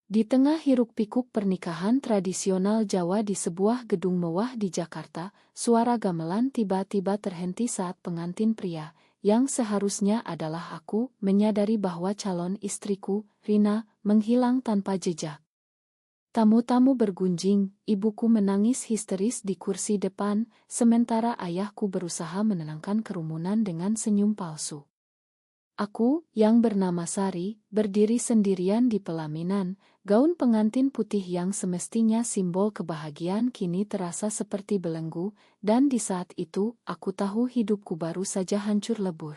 Di tengah hiruk-pikuk pernikahan tradisional Jawa di sebuah gedung mewah di Jakarta, suara gamelan tiba-tiba terhenti saat pengantin pria, yang seharusnya adalah aku, menyadari bahwa calon istriku, Rina, menghilang tanpa jejak. Tamu-tamu bergunjing, ibuku menangis histeris di kursi depan, sementara ayahku berusaha menenangkan kerumunan dengan senyum palsu. Aku, yang bernama Sari, berdiri sendirian di pelaminan. Gaun pengantin putih yang semestinya simbol kebahagiaan kini terasa seperti belenggu, dan di saat itu, aku tahu hidupku baru saja hancur lebur.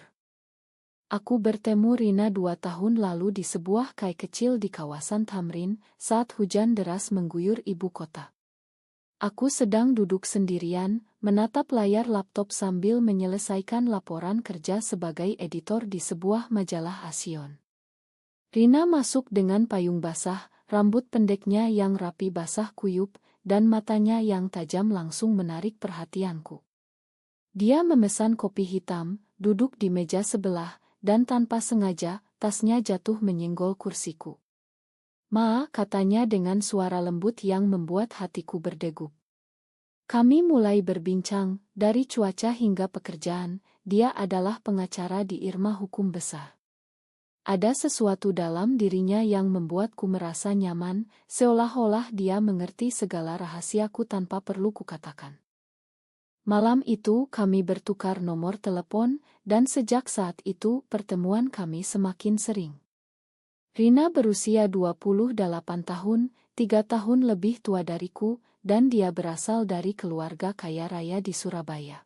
Aku bertemu Rina 2 tahun lalu di sebuah kai kecil di kawasan Tamrin, saat hujan deras mengguyur ibu kota. Aku sedang duduk sendirian, menatap layar laptop sambil menyelesaikan laporan kerja sebagai editor di sebuah majalah Asion. Rina masuk dengan payung basah, rambut pendeknya yang rapi basah kuyup, dan matanya yang tajam langsung menarik perhatianku. Dia memesan kopi hitam, duduk di meja sebelah, dan tanpa sengaja, tasnya jatuh menyenggol kursiku. "Ma," katanya dengan suara lembut yang membuat hatiku berdegup. Kami mulai berbincang, dari cuaca hingga pekerjaan. Dia adalah pengacara di Irma Hukum Besar. Ada sesuatu dalam dirinya yang membuatku merasa nyaman, seolah-olah dia mengerti segala rahasiaku tanpa perlu kukatakan. Malam itu kami bertukar nomor telepon, dan sejak saat itu pertemuan kami semakin sering. Rina berusia 28 tahun, 3 tahun lebih tua dariku, dan dia berasal dari keluarga kaya raya di Surabaya.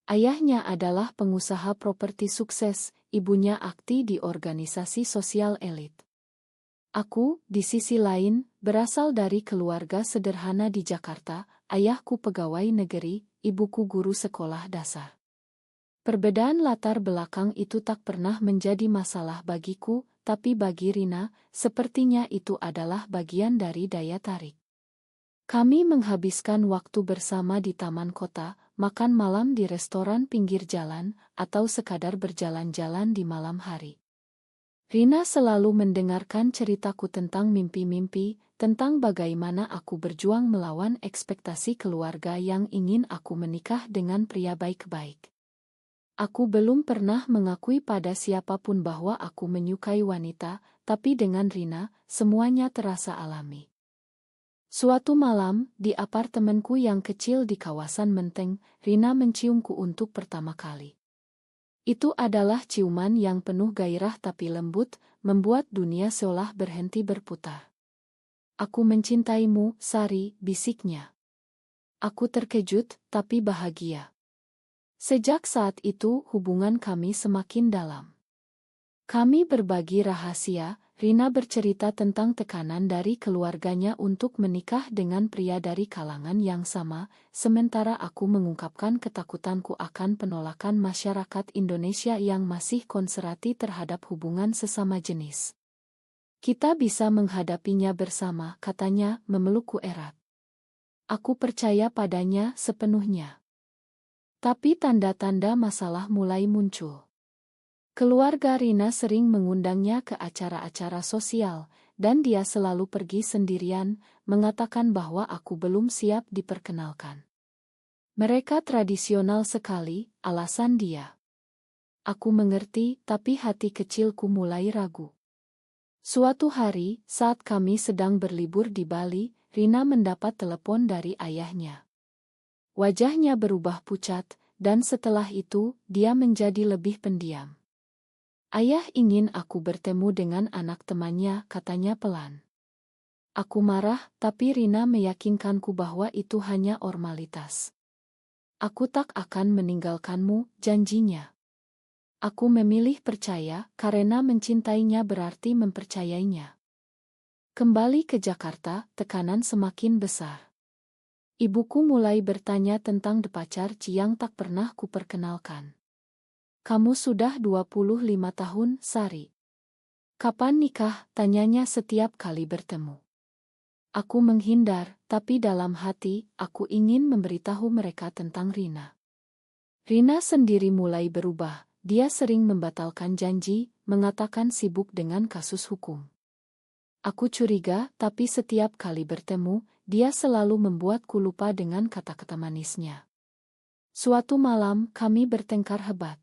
Ayahnya adalah pengusaha properti sukses, ibunya aktif di organisasi sosial elit. Aku, di sisi lain, berasal dari keluarga sederhana di Jakarta, ayahku pegawai negeri, ibuku guru sekolah dasar. Perbedaan latar belakang itu tak pernah menjadi masalah bagiku, tapi bagi Rina, sepertinya itu adalah bagian dari daya tarik. Kami menghabiskan waktu bersama di taman kota, makan malam di restoran pinggir jalan, atau sekadar berjalan-jalan di malam hari. Rina selalu mendengarkan ceritaku tentang mimpi-mimpi, tentang bagaimana aku berjuang melawan ekspektasi keluarga yang ingin aku menikah dengan pria baik-baik. Aku belum pernah mengakui pada siapapun bahwa aku menyukai wanita, tapi dengan Rina, semuanya terasa alami. Suatu malam, di apartemenku yang kecil di kawasan Menteng, Rina menciumku untuk pertama kali. Itu adalah ciuman yang penuh gairah tapi lembut, membuat dunia seolah berhenti berputar. "Aku mencintaimu, Sari," bisiknya. Aku terkejut, tapi bahagia. Sejak saat itu, hubungan kami semakin dalam. Kami berbagi rahasia. Rina bercerita tentang tekanan dari keluarganya untuk menikah dengan pria dari kalangan yang sama, sementara aku mengungkapkan ketakutanku akan penolakan masyarakat Indonesia yang masih konservatif terhadap hubungan sesama jenis. "Kita bisa menghadapinya bersama," katanya, memelukku erat. Aku percaya padanya sepenuhnya. Tapi tanda-tanda masalah mulai muncul. Keluarga Rina sering mengundangnya ke acara-acara sosial, dan dia selalu pergi sendirian, mengatakan bahwa aku belum siap diperkenalkan. "Mereka tradisional sekali," alasan dia. Aku mengerti, tapi hati kecilku mulai ragu. Suatu hari, saat kami sedang berlibur di Bali, Rina mendapat telepon dari ayahnya. Wajahnya berubah pucat, dan setelah itu, dia menjadi lebih pendiam. "Ayah ingin aku bertemu dengan anak temannya," katanya pelan. Aku marah, tapi Rina meyakinkanku bahwa itu hanya formalitas. "Aku tak akan meninggalkanmu," janjinya. Aku memilih percaya, karena mencintainya berarti mempercayainya. Kembali ke Jakarta, tekanan semakin besar. Ibuku mulai bertanya tentang pacar yang tak pernah kuperkenalkan. "Kamu sudah 25 tahun, Sari. Kapan nikah?" tanyanya setiap kali bertemu. Aku menghindar, tapi dalam hati, aku ingin memberitahu mereka tentang Rina. Rina sendiri mulai berubah, dia sering membatalkan janji, mengatakan sibuk dengan kasus hukum. Aku curiga, tapi setiap kali bertemu, dia selalu membuatku lupa dengan kata-kata manisnya. Suatu malam, kami bertengkar hebat.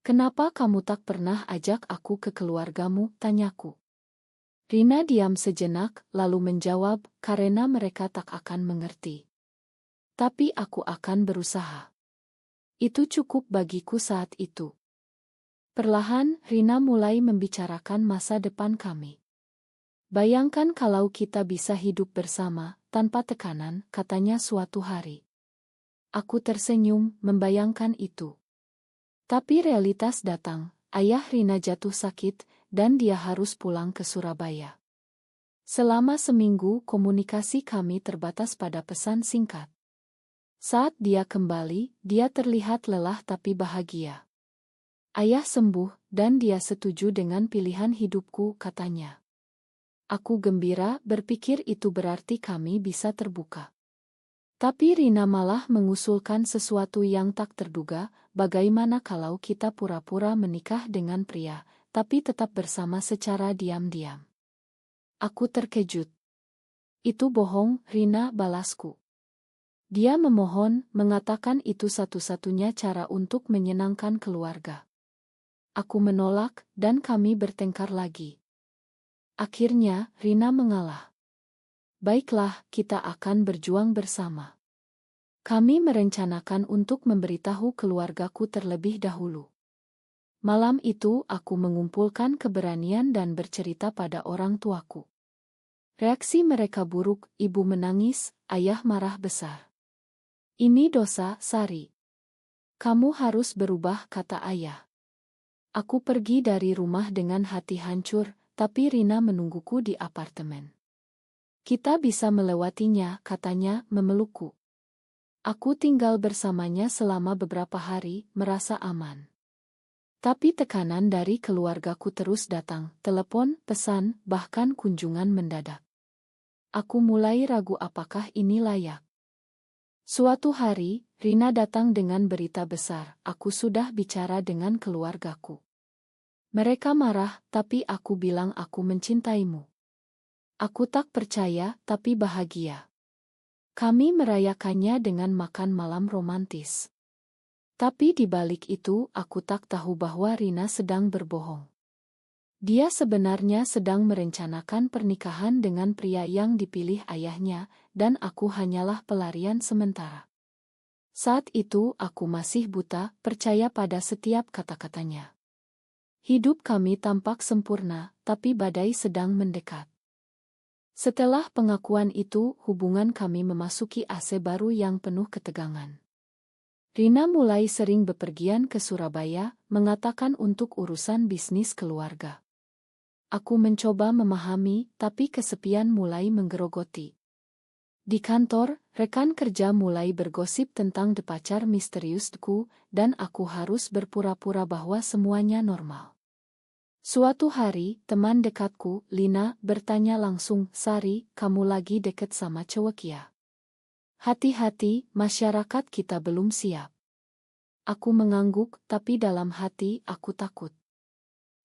"Kenapa kamu tak pernah ajak aku ke keluargamu?" tanyaku. Rina diam sejenak, lalu menjawab, "Karena mereka tak akan mengerti. Tapi aku akan berusaha." Itu cukup bagiku saat itu. Perlahan, Rina mulai membicarakan masa depan kami. "Bayangkan kalau kita bisa hidup bersama, tanpa tekanan," katanya suatu hari. Aku tersenyum, membayangkan itu. Tapi realitas datang, ayah Rina jatuh sakit, dan dia harus pulang ke Surabaya. Selama seminggu, komunikasi kami terbatas pada pesan singkat. Saat dia kembali, dia terlihat lelah tapi bahagia. "Ayah sembuh, dan dia setuju dengan pilihan hidupku," katanya. Aku gembira, berpikir itu berarti kami bisa terbuka. Tapi Rina malah mengusulkan sesuatu yang tak terduga, bagaimana kalau kita pura-pura menikah dengan pria, tapi tetap bersama secara diam-diam. Aku terkejut. "Itu bohong," Rina balasku. Dia memohon, mengatakan itu satu-satunya cara untuk menyenangkan keluarga. Aku menolak, dan kami bertengkar lagi. Akhirnya, Rina mengalah. "Baiklah, kita akan berjuang bersama." Kami merencanakan untuk memberitahu keluargaku terlebih dahulu. Malam itu, aku mengumpulkan keberanian dan bercerita pada orang tuaku. Reaksi mereka buruk, ibu menangis, ayah marah besar. "Ini dosa, Sari. Kamu harus berubah," kata ayah. Aku pergi dari rumah dengan hati hancur, tapi Rina menungguku di apartemen. "Kita bisa melewatinya," katanya, memelukku. Aku tinggal bersamanya selama beberapa hari, merasa aman. Tapi tekanan dari keluargaku terus datang, telepon, pesan, bahkan kunjungan mendadak. Aku mulai ragu apakah ini layak. Suatu hari, Rina datang dengan berita besar, aku sudah bicara dengan keluargaku. Mereka marah, tapi aku bilang aku mencintaimu. Aku tak percaya, tapi bahagia. Kami merayakannya dengan makan malam romantis. Tapi di balik itu, aku tak tahu bahwa Rina sedang berbohong. Dia sebenarnya sedang merencanakan pernikahan dengan pria yang dipilih ayahnya, dan aku hanyalah pelarian sementara. Saat itu, aku masih buta, percaya pada setiap kata-katanya. Hidup kami tampak sempurna, tapi badai sedang mendekat. Setelah pengakuan itu, hubungan kami memasuki fase baru yang penuh ketegangan. Rina mulai sering bepergian ke Surabaya, mengatakan untuk urusan bisnis keluarga. Aku mencoba memahami, tapi kesepian mulai menggerogoti. Di kantor, rekan kerja mulai bergosip tentang pacar misteriusku, dan aku harus berpura-pura bahwa semuanya normal. Suatu hari, teman dekatku, Lina, bertanya langsung, "Sari, kamu lagi deket sama cowok ya? Hati-hati, masyarakat kita belum siap." Aku mengangguk, tapi dalam hati aku takut.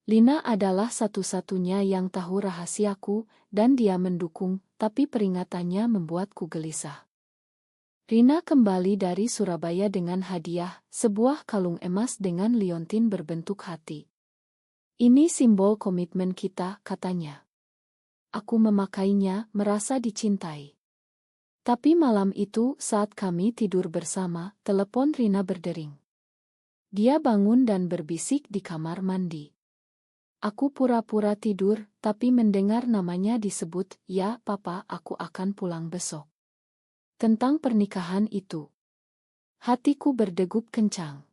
Lina adalah satu-satunya yang tahu rahasiaku, dan dia mendukung, tapi peringatannya membuatku gelisah. Rina kembali dari Surabaya dengan hadiah, sebuah kalung emas dengan liontin berbentuk hati. "Ini simbol komitmen kita," katanya. Aku memakainya, merasa dicintai. Tapi malam itu, saat kami tidur bersama, telepon Rina berdering. Dia bangun dan berbisik di kamar mandi. Aku pura-pura tidur, tapi mendengar namanya disebut, "Ya, Papa, aku akan pulang besok." Tentang pernikahan itu. Hatiku berdegup kencang.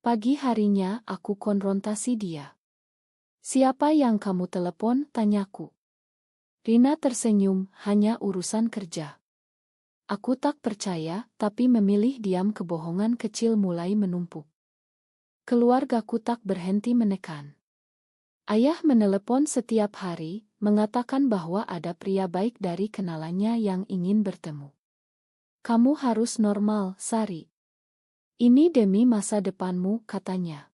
Pagi harinya, aku konfrontasi dia. "Siapa yang kamu telepon?" tanyaku. Rina tersenyum, "Hanya urusan kerja." Aku tak percaya, tapi memilih diam. Kebohongan kecil mulai menumpuk. Keluargaku tak berhenti menekan. Ayah menelepon setiap hari, mengatakan bahwa ada pria baik dari kenalannya yang ingin bertemu. "Kamu harus normal, Sari. Ini demi masa depanmu," katanya.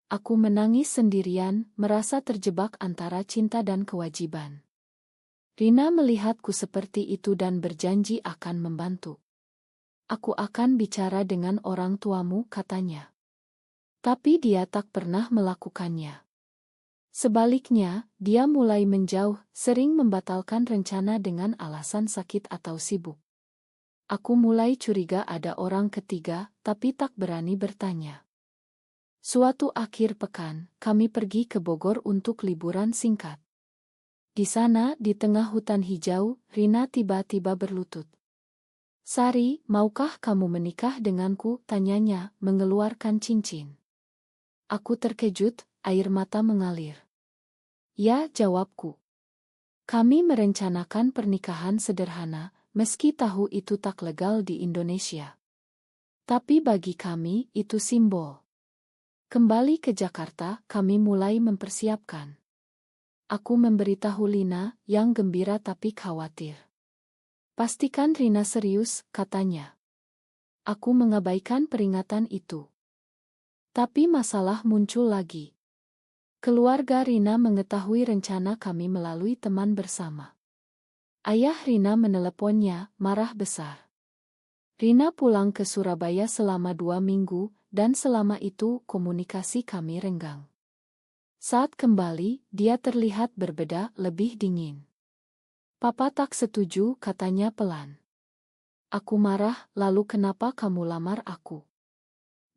Aku menangis sendirian, merasa terjebak antara cinta dan kewajiban. Rina melihatku seperti itu dan berjanji akan membantu. Aku akan bicara dengan orang tuamu, katanya. Tapi dia tak pernah melakukannya. Sebaliknya, dia mulai menjauh, sering membatalkan rencana dengan alasan sakit atau sibuk. Aku mulai curiga ada orang ketiga, tapi tak berani bertanya. Suatu akhir pekan, kami pergi ke Bogor untuk liburan singkat. Di sana, di tengah hutan hijau, Rina tiba-tiba berlutut. "Sari, maukah kamu menikah denganku?" tanyanya, mengeluarkan cincin. Aku terkejut, air mata mengalir. "Ya," jawabku. Kami merencanakan pernikahan sederhana, meski tahu itu tak legal di Indonesia. Tapi bagi kami, itu simbol. Kembali ke Jakarta, kami mulai mempersiapkan. Aku memberitahu Lina, yang gembira tapi khawatir. "Pastikan Rina serius," katanya. Aku mengabaikan peringatan itu. Tapi masalah muncul lagi. Keluarga Rina mengetahui rencana kami melalui teman bersama. Ayah Rina meneleponnya, marah besar. Rina pulang ke Surabaya selama 2 minggu, dan selama itu komunikasi kami renggang. Saat kembali, dia terlihat berbeda, lebih dingin. "Papa tak setuju," katanya pelan. Aku marah, "Lalu kenapa kamu lamar aku?"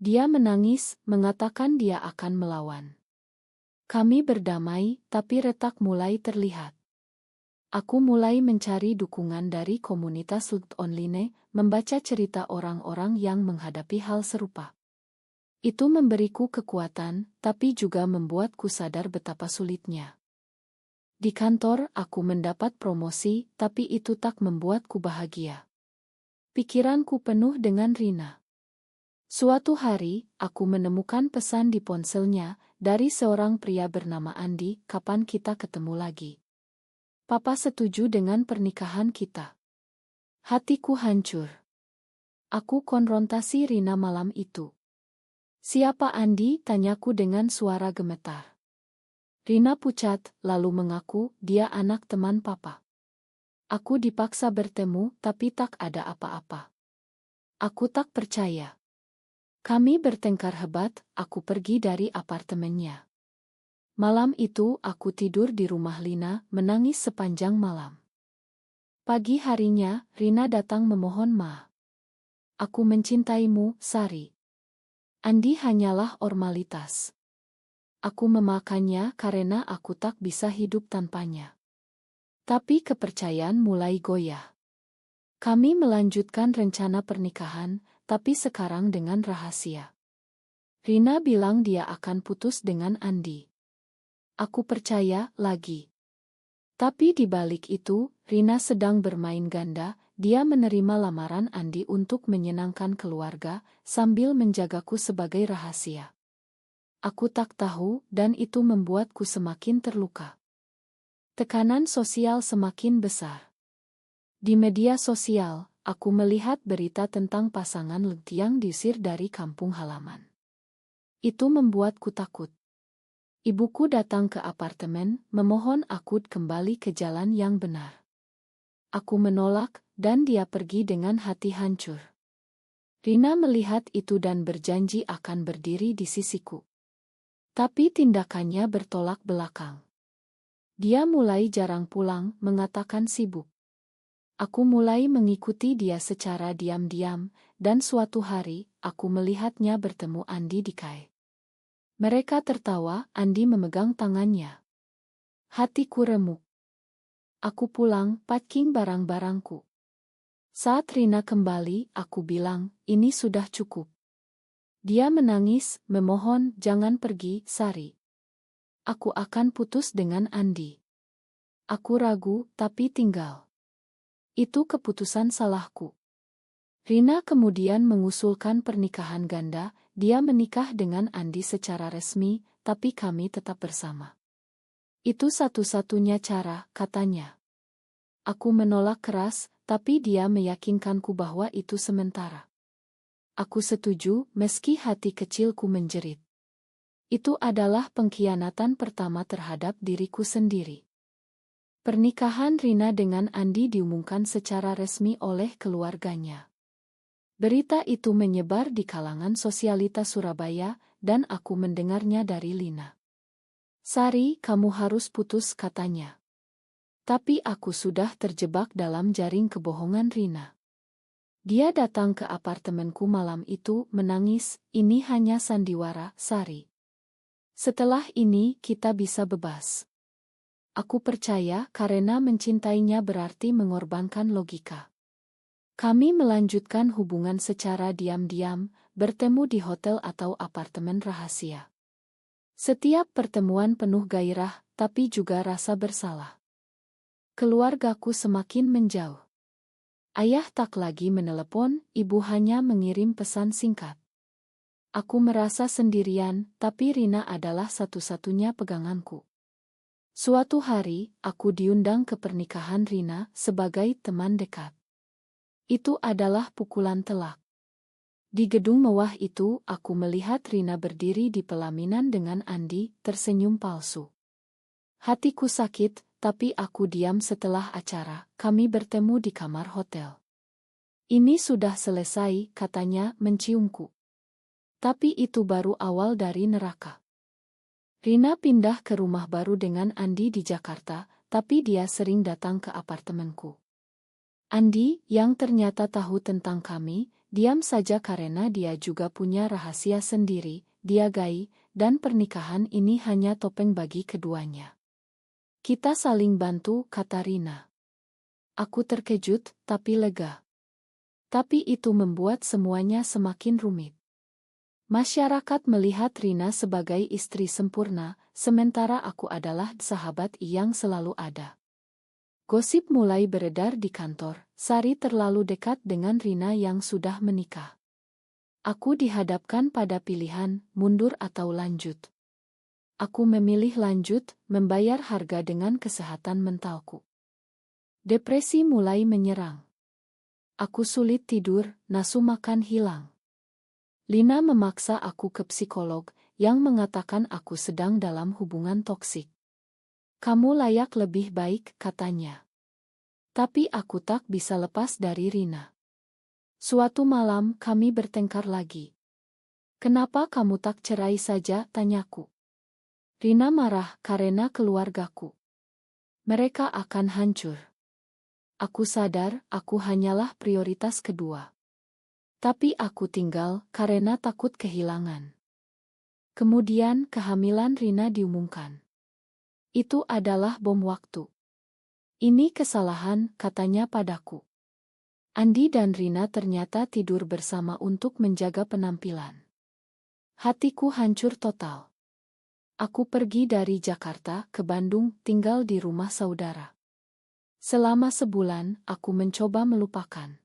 Dia menangis, mengatakan dia akan melawan. Kami berdamai, tapi retak mulai terlihat. Aku mulai mencari dukungan dari komunitas online, membaca cerita orang-orang yang menghadapi hal serupa. Itu memberiku kekuatan, tapi juga membuatku sadar betapa sulitnya. Di kantor, aku mendapat promosi, tapi itu tak membuatku bahagia. Pikiranku penuh dengan Rina. Suatu hari, aku menemukan pesan di ponselnya, dari seorang pria bernama Andi, "Kapan kita ketemu lagi? Papa setuju dengan pernikahan kita." Hatiku hancur. Aku konfrontasi Rina malam itu. "Siapa Andi?" tanyaku dengan suara gemetar. Rina pucat, lalu mengaku dia anak teman papa. Aku dipaksa bertemu, tapi tak ada apa-apa. Aku tak percaya. Kami bertengkar hebat, aku pergi dari apartemennya. Malam itu aku tidur di rumah Lina, menangis sepanjang malam. Pagi harinya, Rina datang memohon maaf. "Aku mencintaimu, Sari. Andi hanyalah formalitas. Aku memakannya karena aku tak bisa hidup tanpanya." Tapi kepercayaan mulai goyah. Kami melanjutkan rencana pernikahan, tapi sekarang dengan rahasia. Rina bilang dia akan putus dengan Andi. Aku percaya lagi. Tapi di balik itu, Rina sedang bermain ganda, dia menerima lamaran Andi untuk menyenangkan keluarga, sambil menjagaku sebagai rahasia. Aku tak tahu, dan itu membuatku semakin terluka. Tekanan sosial semakin besar. Di media sosial, aku melihat berita tentang pasangan yang diusir dari kampung halaman. Itu membuatku takut. Ibuku datang ke apartemen, memohon aku kembali ke jalan yang benar. Aku menolak, dan dia pergi dengan hati hancur. Rina melihat itu dan berjanji akan berdiri di sisiku. Tapi tindakannya bertolak belakang. Dia mulai jarang pulang, mengatakan sibuk. Aku mulai mengikuti dia secara diam-diam, dan suatu hari, aku melihatnya bertemu Andi di kai. Mereka tertawa, Andi memegang tangannya. Hatiku remuk. Aku pulang, packing barang-barangku. Saat Rina kembali, aku bilang, "Ini sudah cukup." Dia menangis, memohon, "Jangan pergi, Sari. Aku akan putus dengan Andi." Aku ragu, tapi tinggal. Itu keputusan salahku. Rina kemudian mengusulkan pernikahan ganda, dia menikah dengan Andi secara resmi, tapi kami tetap bersama. Itu satu-satunya cara, katanya. Aku menolak keras, tapi dia meyakinkanku bahwa itu sementara. Aku setuju, meski hati kecilku menjerit. Itu adalah pengkhianatan pertama terhadap diriku sendiri. Pernikahan Rina dengan Andi diumumkan secara resmi oleh keluarganya. Berita itu menyebar di kalangan sosialitas Surabaya, dan aku mendengarnya dari Lina. "Sari, kamu harus putus," katanya. Tapi aku sudah terjebak dalam jaring kebohongan Rina. Dia datang ke apartemenku malam itu menangis, "Ini hanya sandiwara, Sari. Setelah ini kita bisa bebas." Aku percaya karena mencintainya berarti mengorbankan logika. Kami melanjutkan hubungan secara diam-diam, bertemu di hotel atau apartemen rahasia. Setiap pertemuan penuh gairah, tapi juga rasa bersalah. Keluargaku semakin menjauh. Ayah tak lagi menelepon, ibu hanya mengirim pesan singkat. Aku merasa sendirian, tapi Rina adalah satu-satunya peganganku. Suatu hari, aku diundang ke pernikahan Rina sebagai teman dekat. Itu adalah pukulan telak. Di gedung mewah itu, aku melihat Rina berdiri di pelaminan dengan Andi, tersenyum palsu. Hatiku sakit, tapi aku diam. Setelah acara, kami bertemu di kamar hotel. "Ini sudah selesai," katanya, menciumku. Tapi itu baru awal dari neraka. Rina pindah ke rumah baru dengan Andi di Jakarta, tapi dia sering datang ke apartemenku. Andi, yang ternyata tahu tentang kami, diam saja karena dia juga punya rahasia sendiri, dia gay, dan pernikahan ini hanya topeng bagi keduanya. "Kita saling bantu," kata Rina. Aku terkejut, tapi lega. Tapi itu membuat semuanya semakin rumit. Masyarakat melihat Rina sebagai istri sempurna, sementara aku adalah sahabat yang selalu ada. Gosip mulai beredar di kantor, Sari terlalu dekat dengan Rina yang sudah menikah. Aku dihadapkan pada pilihan, mundur atau lanjut. Aku memilih lanjut, membayar harga dengan kesehatan mentalku. Depresi mulai menyerang. Aku sulit tidur, nafsu makan hilang. Lina memaksa aku ke psikolog, yang mengatakan aku sedang dalam hubungan toksik. "Kamu layak lebih baik," katanya. Tapi aku tak bisa lepas dari Rina. Suatu malam kami bertengkar lagi. "Kenapa kamu tak cerai saja?" tanyaku. Rina marah karena keluargaku. Mereka akan hancur. Aku sadar aku hanyalah prioritas kedua. Tapi aku tinggal karena takut kehilangan. Kemudian kehamilan Rina diumumkan. Itu adalah bom waktu. "Ini kesalahan," katanya padaku. Andi dan Rina ternyata tidur bersama untuk menjaga penampilan. Hatiku hancur total. Aku pergi dari Jakarta ke Bandung, tinggal di rumah saudara. Selama sebulan, aku mencoba melupakan.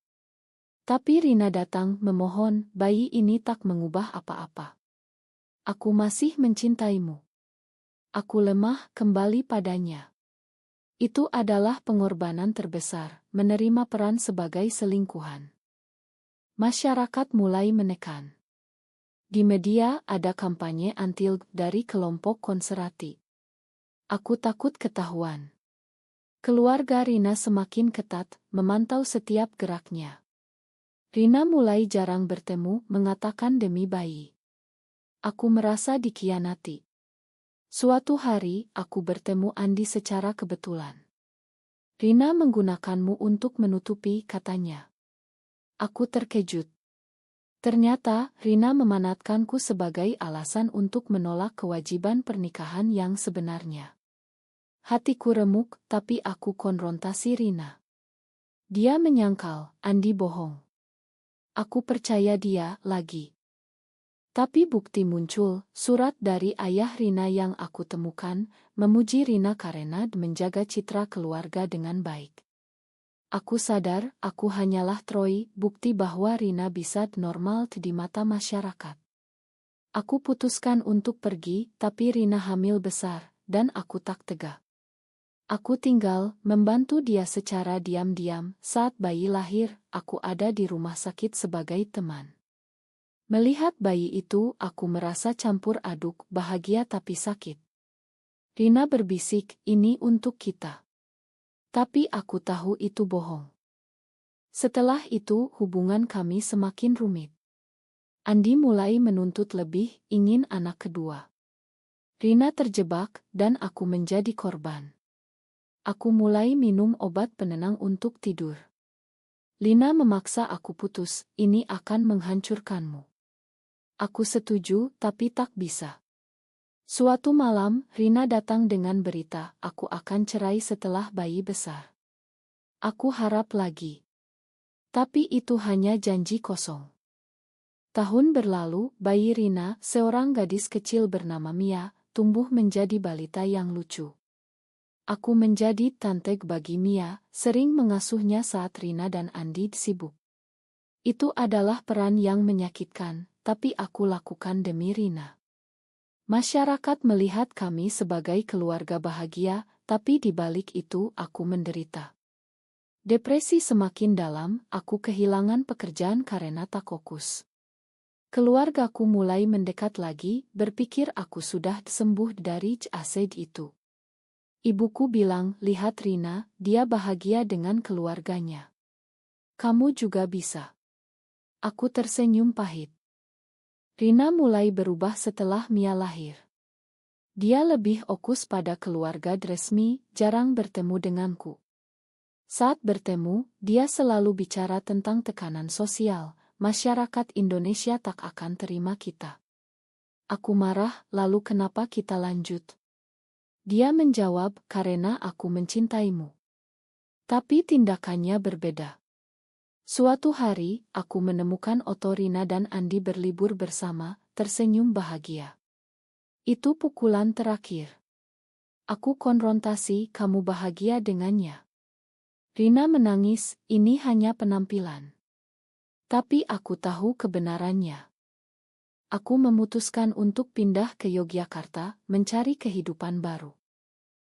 Tapi Rina datang memohon, "Bayi ini tak mengubah apa-apa. Aku masih mencintaimu." Aku lemah kembali padanya. Itu adalah pengorbanan terbesar, menerima peran sebagai selingkuhan. Masyarakat mulai menekan. Di media ada kampanye anti dari kelompok konservatif. Aku takut ketahuan. Keluarga Rina semakin ketat, memantau setiap geraknya. Rina mulai jarang bertemu, mengatakan demi bayi. Aku merasa dikhianati. Suatu hari, aku bertemu Andi secara kebetulan. "Rina menggunakanmu untuk menutupi," katanya. Aku terkejut. Ternyata, Rina memanfaatkanku sebagai alasan untuk menolak kewajiban pernikahan yang sebenarnya. Hatiku remuk, tapi aku konfrontasi Rina. Dia menyangkal, Andi bohong. Aku percaya dia lagi. Tapi bukti muncul, surat dari ayah Rina yang aku temukan, memuji Rina karena menjaga citra keluarga dengan baik. Aku sadar, aku hanyalah Troy, bukti bahwa Rina bisa normal di mata masyarakat. Aku putuskan untuk pergi, tapi Rina hamil besar, dan aku tak tega. Aku tinggal, membantu dia secara diam-diam. Saat bayi lahir, aku ada di rumah sakit sebagai teman. Melihat bayi itu, aku merasa campur aduk, bahagia tapi sakit. Rina berbisik, ini untuk kita. Tapi aku tahu itu bohong. Setelah itu, hubungan kami semakin rumit. Andi mulai menuntut lebih, ingin anak kedua. Rina terjebak, dan aku menjadi korban. Aku mulai minum obat penenang untuk tidur. Lina memaksa aku putus, ini akan menghancurkanmu. Aku setuju, tapi tak bisa. Suatu malam, Rina datang dengan berita, aku akan cerai setelah bayi besar. Aku harap lagi. Tapi itu hanya janji kosong. Tahun berlalu, bayi Rina, seorang gadis kecil bernama Mia, tumbuh menjadi balita yang lucu. Aku menjadi tante bagi Mia, sering mengasuhnya saat Rina dan Andi sibuk. Itu adalah peran yang menyakitkan, tapi aku lakukan demi Rina. Masyarakat melihat kami sebagai keluarga bahagia, tapi di balik itu aku menderita. Depresi semakin dalam, aku kehilangan pekerjaan karena tak fokus. Keluargaku mulai mendekat lagi, berpikir aku sudah sembuh dari acid itu. Ibuku bilang, lihat Rina, dia bahagia dengan keluarganya. Kamu juga bisa. Aku tersenyum pahit. Rina mulai berubah setelah Mia lahir. Dia lebih fokus pada keluarga resmi, jarang bertemu denganku. Saat bertemu, dia selalu bicara tentang tekanan sosial, masyarakat Indonesia tak akan terima kita. Aku marah, lalu kenapa kita lanjut? Dia menjawab, karena aku mencintaimu. Tapi tindakannya berbeda. Suatu hari, aku menemukan Rina dan Andi berlibur bersama, tersenyum bahagia. Itu pukulan terakhir. Aku konfrontasi, kamu bahagia dengannya. Rina menangis, ini hanya penampilan. Tapi aku tahu kebenarannya. Aku memutuskan untuk pindah ke Yogyakarta, mencari kehidupan baru.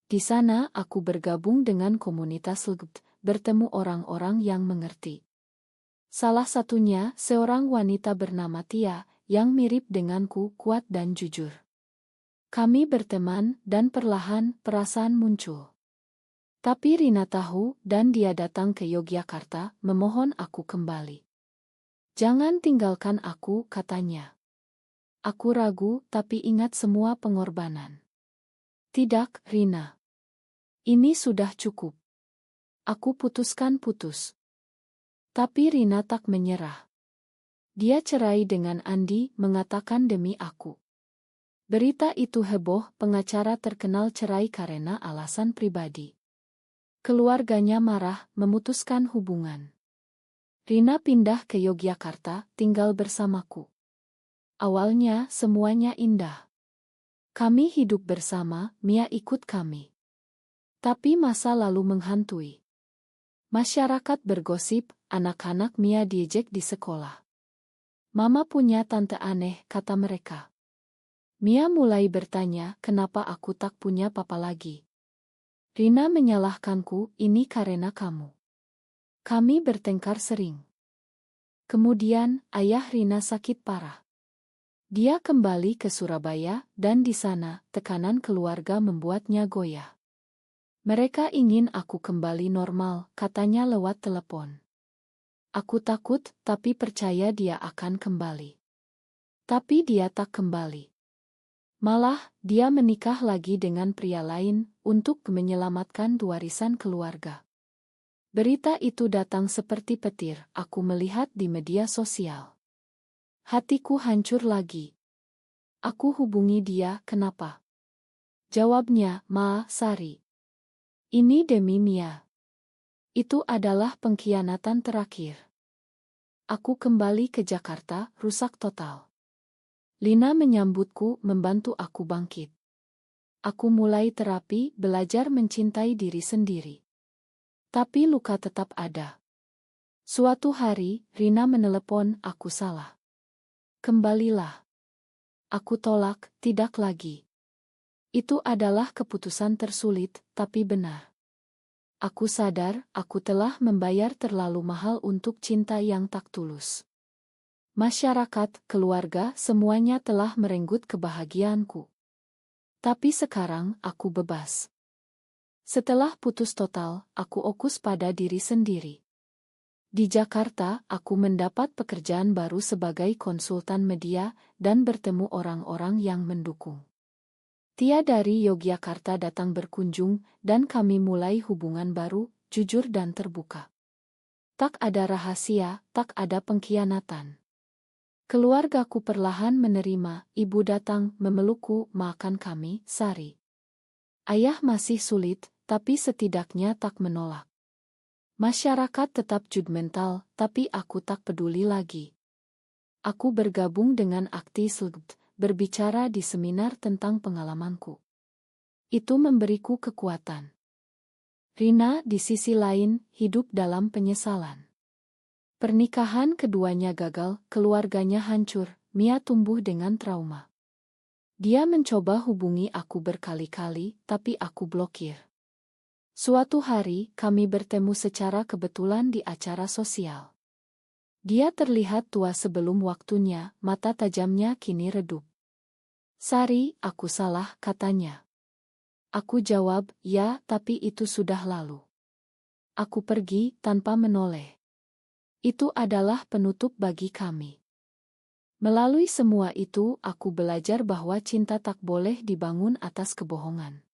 Di sana aku bergabung dengan komunitas LGBT, bertemu orang-orang yang mengerti. Salah satunya seorang wanita bernama Tia, yang mirip denganku, kuat dan jujur. Kami berteman, dan perlahan perasaan muncul. Tapi Rina tahu, dan dia datang ke Yogyakarta, memohon aku kembali. Jangan tinggalkan aku, katanya. Aku ragu, tapi ingat semua pengorbanan. Tidak, Rina. Ini sudah cukup. Aku putuskan putus. Tapi Rina tak menyerah. Dia cerai dengan Andi, mengatakan demi aku. Berita itu heboh, pengacara terkenal cerai karena alasan pribadi. Keluarganya marah, memutuskan hubungan. Rina pindah ke Yogyakarta, tinggal bersamaku. Awalnya semuanya indah. Kami hidup bersama, Mia ikut kami. Tapi masa lalu menghantui. Masyarakat bergosip, anak-anak Mia diejek di sekolah. Mama punya tante aneh, kata mereka. Mia mulai bertanya, kenapa aku tak punya papa lagi. Rina menyalahkanku, ini karena kamu. Kami bertengkar sering. Kemudian, ayah Rina sakit parah. Dia kembali ke Surabaya, dan di sana, tekanan keluarga membuatnya goyah. Mereka ingin aku kembali normal, katanya lewat telepon. Aku takut, tapi percaya dia akan kembali. Tapi dia tak kembali. Malah, dia menikah lagi dengan pria lain, untuk menyelamatkan warisan keluarga. Berita itu datang seperti petir, aku melihat di media sosial. Hatiku hancur lagi. Aku hubungi dia, kenapa? Jawabnya, Ma, Sari. Ini demi Mia. Itu adalah pengkhianatan terakhir. Aku kembali ke Jakarta, rusak total. Lina menyambutku, membantu aku bangkit. Aku mulai terapi, belajar mencintai diri sendiri. Tapi luka tetap ada. Suatu hari, Rina menelepon, aku salah. Kembalilah. Aku tolak, tidak lagi. Itu adalah keputusan tersulit, tapi benar. Aku sadar, aku telah membayar terlalu mahal untuk cinta yang tak tulus. Masyarakat, keluarga, semuanya telah merenggut kebahagiaanku. Tapi sekarang aku bebas. Setelah putus total, aku fokus pada diri sendiri. Di Jakarta, aku mendapat pekerjaan baru sebagai konsultan media dan bertemu orang-orang yang mendukung. Tia dari Yogyakarta datang berkunjung dan kami mulai hubungan baru, jujur dan terbuka. Tak ada rahasia, tak ada pengkhianatan. Keluargaku perlahan menerima, ibu datang memelukku, makan kami, Sari. Ayah masih sulit, tapi setidaknya tak menolak. Masyarakat tetap judgmental, tapi aku tak peduli lagi. Aku bergabung dengan aktivis LGBT, berbicara di seminar tentang pengalamanku. Itu memberiku kekuatan. Rina di sisi lain, hidup dalam penyesalan. Pernikahan keduanya gagal, keluarganya hancur, Mia tumbuh dengan trauma. Dia mencoba hubungi aku berkali-kali, tapi aku blokir. Suatu hari, kami bertemu secara kebetulan di acara sosial. Dia terlihat tua sebelum waktunya, mata tajamnya kini redup. Sari, aku salah, katanya. Aku jawab, ya, tapi itu sudah lalu. Aku pergi tanpa menoleh. Itu adalah penutup bagi kami. Melalui semua itu, aku belajar bahwa cinta tak boleh dibangun atas kebohongan.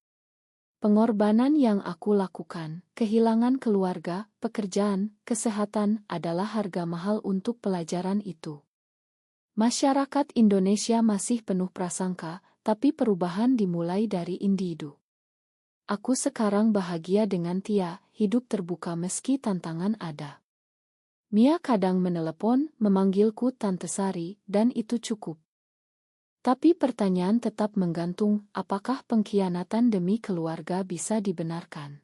Pengorbanan yang aku lakukan, kehilangan keluarga, pekerjaan, kesehatan, adalah harga mahal untuk pelajaran itu. Masyarakat Indonesia masih penuh prasangka, tapi perubahan dimulai dari individu. Aku sekarang bahagia dengan Tia, hidup terbuka meski tantangan ada. Mia kadang menelepon, memanggilku Tante Sari, dan itu cukup. Tapi pertanyaan tetap menggantung, apakah pengkhianatan demi keluarga bisa dibenarkan?